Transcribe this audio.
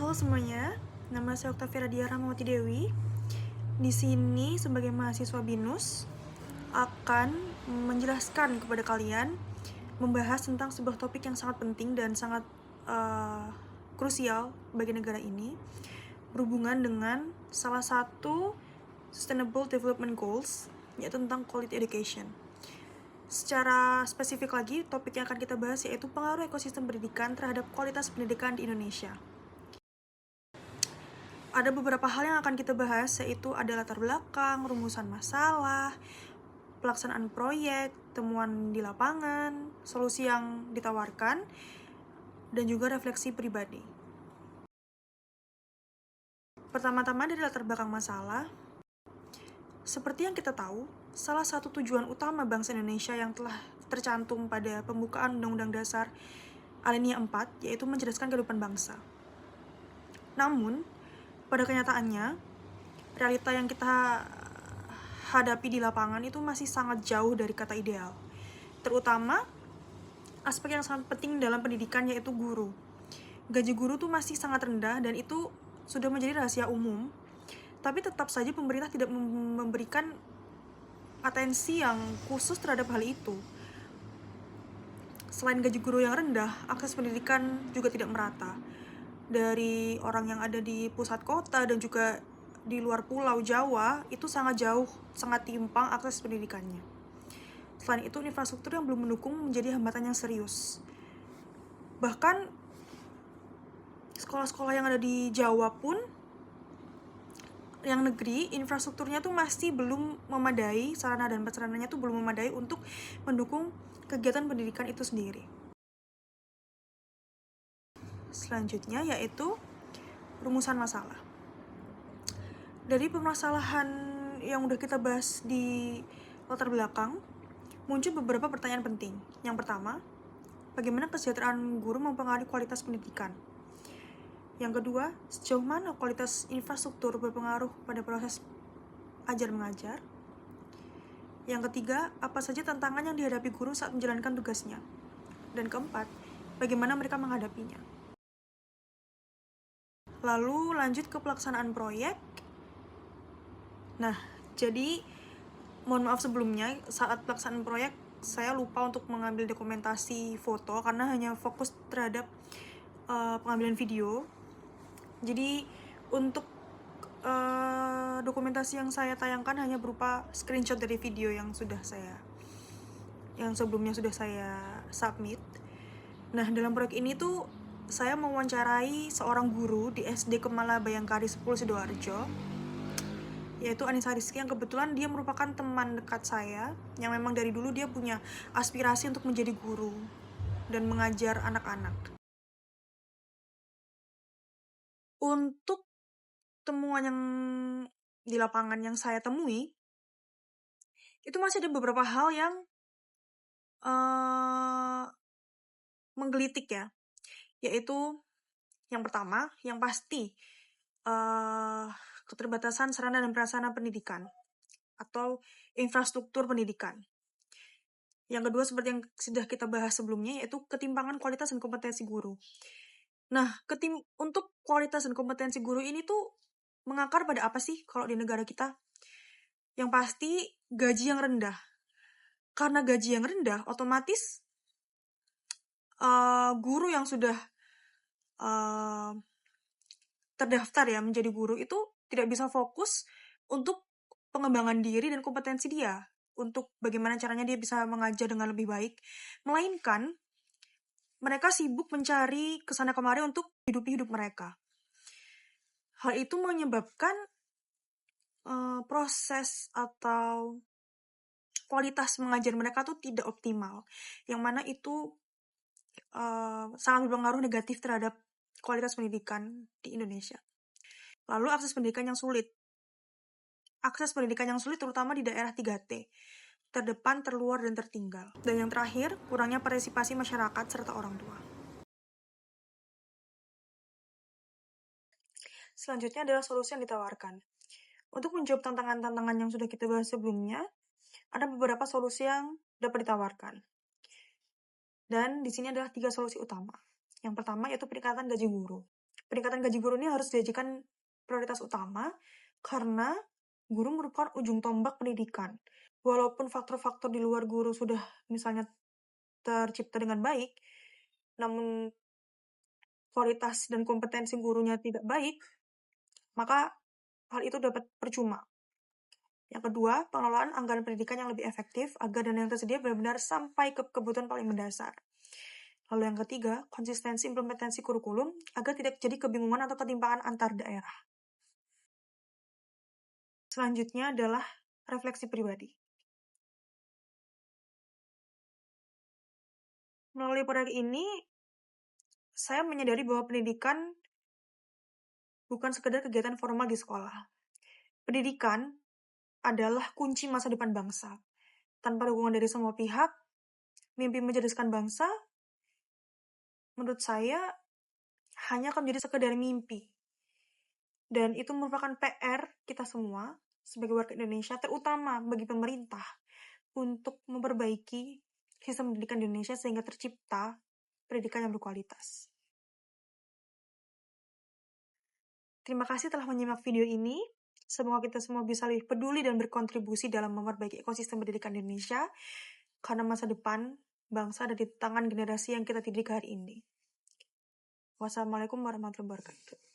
Halo semuanya, nama saya Oktavia Radia Rahmawati Dewi. Di sini sebagai mahasiswa BINUS akan menjelaskan kepada kalian membahas tentang sebuah topik yang sangat penting dan sangat krusial bagi negara ini, berhubungan dengan salah satu Sustainable Development Goals, yaitu tentang quality education. Secara spesifik lagi, topik yang akan kita bahas yaitu pengaruh ekosistem pendidikan terhadap kualitas pendidikan di Indonesia. Ada beberapa hal yang akan kita bahas, yaitu ada latar belakang, rumusan masalah, pelaksanaan proyek, temuan di lapangan, solusi yang ditawarkan, dan juga refleksi pribadi. Pertama-tama dari latar belakang masalah, seperti yang kita tahu, salah satu tujuan utama bangsa Indonesia yang telah tercantum pada pembukaan Undang-Undang Dasar Alinea 4, yaitu mencerdaskan kehidupan bangsa. Namun, pada kenyataannya, realita yang kita hadapi di lapangan itu masih sangat jauh dari kata ideal. Terutama, aspek yang sangat penting dalam pendidikan yaitu guru. Gaji guru tuh masih sangat rendah dan itu sudah menjadi rahasia umum. Tapi tetap saja pemerintah tidak memberikan atensi yang khusus terhadap hal itu. Selain gaji guru yang rendah, akses pendidikan juga tidak merata. Dari orang yang ada di pusat kota dan juga di luar pulau Jawa, itu sangat jauh, sangat timpang akses pendidikannya. Selain itu, infrastruktur yang belum mendukung menjadi hambatan yang serius. Bahkan, sekolah-sekolah yang ada di Jawa pun, yang negeri, infrastrukturnya tuh masih belum memadai, sarana dan prasarananya tuh belum memadai untuk mendukung kegiatan pendidikan itu sendiri. Selanjutnya yaitu rumusan masalah. Dari permasalahan yang udah kita bahas di latar belakang, muncul beberapa pertanyaan penting. Yang pertama, bagaimana kesejahteraan guru mempengaruhi kualitas pendidikan? Yang kedua, sejauh mana kualitas infrastruktur berpengaruh pada proses ajar-mengajar? Yang ketiga, apa saja tantangan yang dihadapi guru saat menjalankan tugasnya? Dan keempat, bagaimana mereka menghadapinya? Lalu lanjut ke pelaksanaan proyek. Nah, jadi mohon maaf sebelumnya, saat pelaksanaan proyek saya lupa untuk mengambil dokumentasi foto karena hanya fokus terhadap pengambilan video. Jadi untuk dokumentasi yang saya tayangkan hanya berupa screenshot dari video yang sebelumnya sudah saya submit. Nah, dalam proyek ini tuh saya mewawancarai seorang guru di SD Kemala Bayangkari 10 Sidoarjo, yaitu Anissa Rizky, yang kebetulan dia merupakan teman dekat saya, yang memang dari dulu dia punya aspirasi untuk menjadi guru dan mengajar anak-anak. Untuk temuan yang di lapangan yang saya temui, itu masih ada beberapa hal yang menggelitik ya, yaitu yang pertama, yang pasti keterbatasan sarana dan prasarana pendidikan atau infrastruktur pendidikan. Yang kedua, seperti yang sudah kita bahas sebelumnya, yaitu ketimpangan kualitas dan kompetensi guru. Nah, untuk kualitas dan kompetensi guru ini tuh mengakar pada apa sih kalau di negara kita? Yang pasti, gaji yang rendah. Karena gaji yang rendah, otomatis guru yang sudah terdaftar ya menjadi guru itu tidak bisa fokus untuk pengembangan diri dan kompetensi dia, untuk bagaimana caranya dia bisa mengajar dengan lebih baik, melainkan mereka sibuk mencari kesana kemari untuk hidup mereka. Hal itu menyebabkan proses atau kualitas mengajar mereka tuh tidak optimal, yang mana itu sangat berpengaruh negatif terhadap kualitas pendidikan di Indonesia. Lalu akses pendidikan yang sulit. Akses pendidikan yang sulit terutama di daerah 3T, terdepan, terluar, dan tertinggal. Dan yang terakhir, kurangnya partisipasi masyarakat serta orang tua. Selanjutnya adalah solusi yang ditawarkan. Untuk menjawab tantangan-tantangan yang sudah kita bahas sebelumnya, ada beberapa solusi yang dapat ditawarkan. Dan di sini adalah 3 solusi utama. Yang pertama yaitu peningkatan gaji guru. Peningkatan gaji guru ini harus dijadikan prioritas utama karena guru merupakan ujung tombak pendidikan. Walaupun faktor-faktor di luar guru sudah misalnya tercipta dengan baik, namun kualitas dan kompetensi gurunya tidak baik, maka hal itu dapat percuma. Yang kedua, pengelolaan anggaran pendidikan yang lebih efektif agar dana yang tersedia benar-benar sampai ke kebutuhan paling mendasar. Lalu yang ketiga, konsistensi implementasi kurikulum agar tidak jadi kebingungan atau ketimpangan antar daerah. Selanjutnya adalah refleksi pribadi. Melalui proyek ini, saya menyadari bahwa pendidikan bukan sekedar kegiatan formal di sekolah. Pendidikan adalah kunci masa depan bangsa. Tanpa dukungan dari semua pihak, mimpi mencerdaskan bangsa, menurut saya, hanya akan menjadi sekedar mimpi. Dan itu merupakan PR kita semua sebagai warga Indonesia, terutama bagi pemerintah, untuk memperbaiki sistem pendidikan di Indonesia sehingga tercipta pendidikan yang berkualitas. Terima kasih telah menyimak video ini. Semoga kita semua bisa lebih peduli dan berkontribusi dalam memperbaiki ekosistem pendidikan di Indonesia, karena masa depan bangsa ada di tangan generasi yang kita didik hari ini. Wassalamualaikum warahmatullahi wabarakatuh.